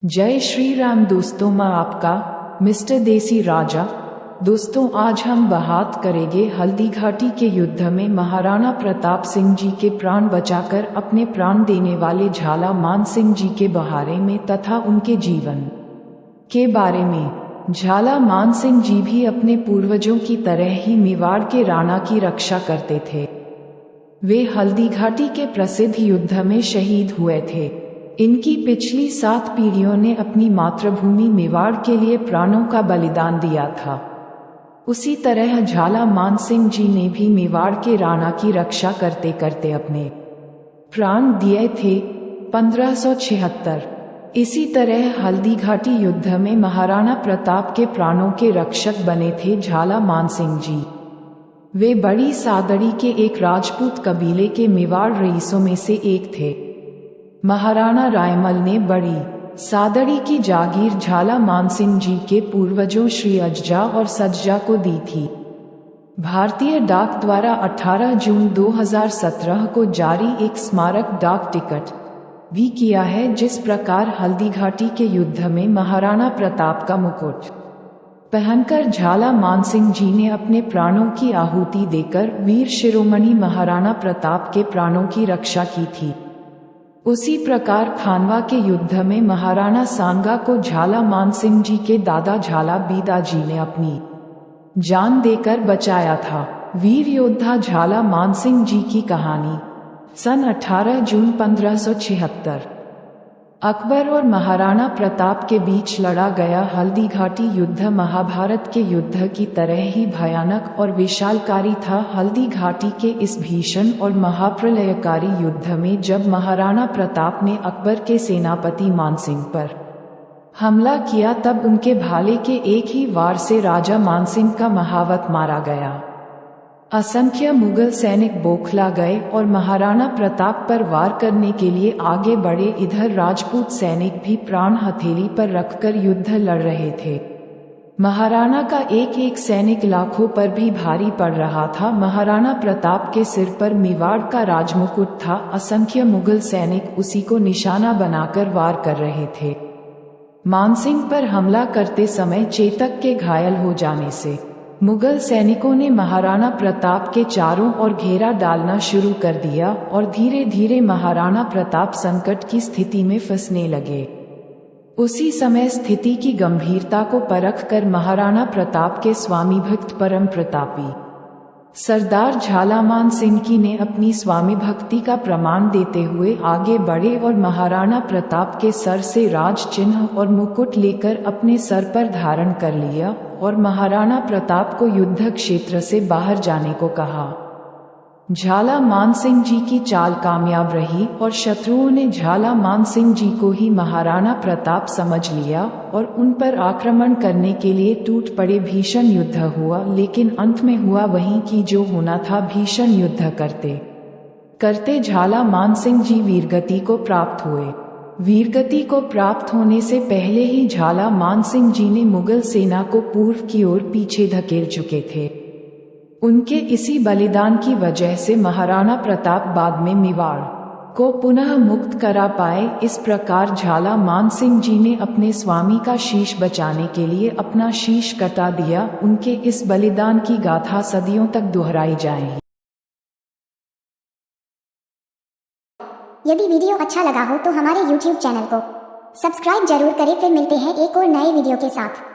जय श्री राम दोस्तों, मैं आपका मिस्टर देसी राजा। दोस्तों, आज हम बात करेंगे हल्दीघाटी के युद्ध में महाराणा प्रताप सिंह जी के प्राण बचाकर अपने प्राण देने वाले झाला मान सिंह जी के बारे में तथा उनके जीवन के बारे में। झाला मान सिंह जी भी अपने पूर्वजों की तरह ही मेवाड़ के राणा की रक्षा करते थे। वे हल्दीघाटी के प्रसिद्ध युद्ध में शहीद हुए थे। इनकी पिछली 7 पीढ़ियों ने अपनी मातृभूमि मेवाड़ के लिए प्राणों का बलिदान दिया था। उसी तरह झाला मान सिंह जी ने भी मेवाड़ के राणा की रक्षा करते करते अपने प्राण दिए थे 1576। इसी तरह हल्दीघाटी युद्ध में महाराणा प्रताप के प्राणों के रक्षक बने थे झाला मान सिंह जी। वे बड़ी सादड़ी के एक राजपूत कबीले के मेवाड़ रईसों में से एक थे। महाराणा रायमल ने बड़ी सादड़ी की जागीर झाला मान सिंह जी के पूर्वजों श्री अज्जा और सज्जा को दी थी। भारतीय डाक द्वारा 18 जून 2017 को जारी एक स्मारक डाक टिकट भी किया है, जिस प्रकार हल्दीघाटी के युद्ध में महाराणा प्रताप का मुकुट पहनकर झाला मान सिंह जी ने अपने प्राणों की आहुति देकर वीर शिरोमणि महाराणा प्रताप के प्राणों की रक्षा की थी। उसी प्रकार खानवा के युद्ध में महाराणा सांगा को झाला मान सिंह जी के दादा झाला बीदा जी ने अपनी जान देकर बचाया था। वीर योद्धा झाला मान सिंह जी की कहानी। सन 18 जून 1576 अकबर और महाराणा प्रताप के बीच लड़ा गया हल्दीघाटी युद्ध महाभारत के युद्ध की तरह ही भयानक और विशालकारी था। हल्दीघाटी के इस भीषण और महाप्रलयकारी युद्ध में जब महाराणा प्रताप ने अकबर के सेनापति मानसिंह पर हमला किया, तब उनके भाले के एक ही वार से राजा मानसिंह का महावत मारा गया। असंख्य मुगल सैनिक बौखला गए और महाराणा प्रताप पर वार करने के लिए आगे बढ़े। इधर राजपूत सैनिक भी प्राण हथेली पर रखकर युद्ध लड़ रहे थे। महाराणा का एक एक सैनिक लाखों पर भी भारी पड़ रहा था। महाराणा प्रताप के सिर पर मेवाड़ का राजमुकुट था। असंख्य मुगल सैनिक उसी को निशाना बनाकर वार कर रहे थे। मानसिंह पर हमला करते समय चेतक के घायल हो जाने से मुगल सैनिकों ने महाराणा प्रताप के चारों ओर घेरा डालना शुरू कर दिया और धीरे धीरे महाराणा प्रताप संकट की स्थिति में फंसने लगे। उसी समय स्थिति की गंभीरता को परख कर महाराणा प्रताप के स्वामी भक्त परम प्रतापी सरदार झाला मान सिंह जी ने अपनी स्वामी भक्ति का प्रमाण देते हुए आगे बढ़े और महाराणा प्रताप के सर से राज चिन्ह और मुकुट लेकर अपने सर पर धारण कर लिया और महाराणा प्रताप को युद्ध क्षेत्र से बाहर जाने को कहा। झाला मान सिंह जी की चाल कामयाब रही और शत्रुओं ने झाला मान सिंह जी को ही महाराणा प्रताप समझ लिया और उन पर आक्रमण करने के लिए टूट पड़े। भीषण युद्ध हुआ, लेकिन अंत में हुआ वही कि जो होना था। भीषण युद्ध करते करते झाला मान सिंह जी वीरगति को प्राप्त हुए। वीरगति को प्राप्त होने से पहले ही झाला मान सिंह जी ने मुगल सेना को पूर्व की ओर पीछे धकेल चुके थे। उनके इसी बलिदान की वजह से महाराणा प्रताप बाद में मेवाड़ को पुनः मुक्त करा पाए। इस प्रकार झाला मान सिंह जी ने अपने स्वामी का शीश बचाने के लिए अपना शीश कटा दिया। उनके इस बलिदान की गाथा सदियों तक दोहराई जाएगी। यदि वीडियो अच्छा लगा हो तो हमारे YouTube चैनल को सब्सक्राइब जरूर करें। फिर मिलते हैं एक और नए वीडियो के साथ।